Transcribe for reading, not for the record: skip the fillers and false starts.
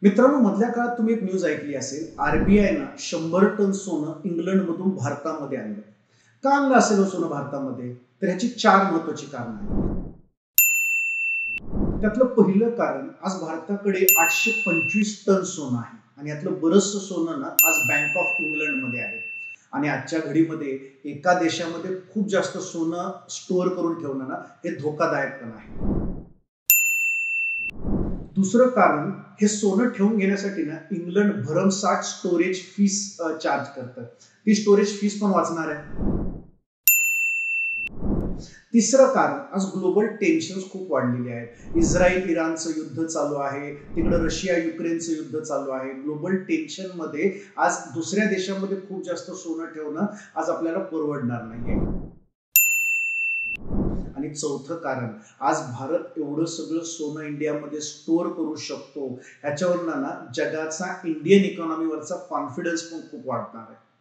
मित्रांनो, मधल्या काळात तुम्ही एक न्यूज ऐकली असेल. आरबीआयनं 100 टन सोनं इंग्लंडमधून भारतामध्ये आणलं. का आणलं असेल हो सोनं भारतामध्ये? तर ह्याची 4 महत्वाची कारण आहेत. त्यातलं पहिलं कारण, आज भारताकडे 825 टन सोनं आहे आणि यातलं बरंचसं सोनं ना आज बँक ऑफ इंग्लंडमध्ये आहे. आणि आजच्या घडीमध्ये एका देशामध्ये खूप जास्त सोनं स्टोअर करून ठेवणं ना हे धोकादायक पण आहे. दुसरं कारण, हे सोनं ठेवून घेण्यासाठी ना इंग्लंड भरमसाठ स्टोरेज फीस चार्ज करतं. ती स्टोरेज फीस पण वाचणार आहे. तिसरं कारण, आज ग्लोबल टेन्शन खूप वाढलेली आहेत. इस्रायल इराणचं युद्ध चालू आहे, तिकडे रशिया युक्रेनचं युद्ध चालू आहे. ग्लोबल टेन्शन मध्ये आज दुसऱ्या देशामध्ये खूप जास्त सोनं ठेवणं आज आपल्याला परवडणार नाहीये. आणि चौथं कारण, आज भारत एवढं सगळं सोनं इंडियामध्ये स्टोअर करू शकतो, ह्याच्यावरनं ना जगाचा इंडियन इकॉनॉमीवरचा कॉन्फिडन्स पण खूप वाढणार आहे.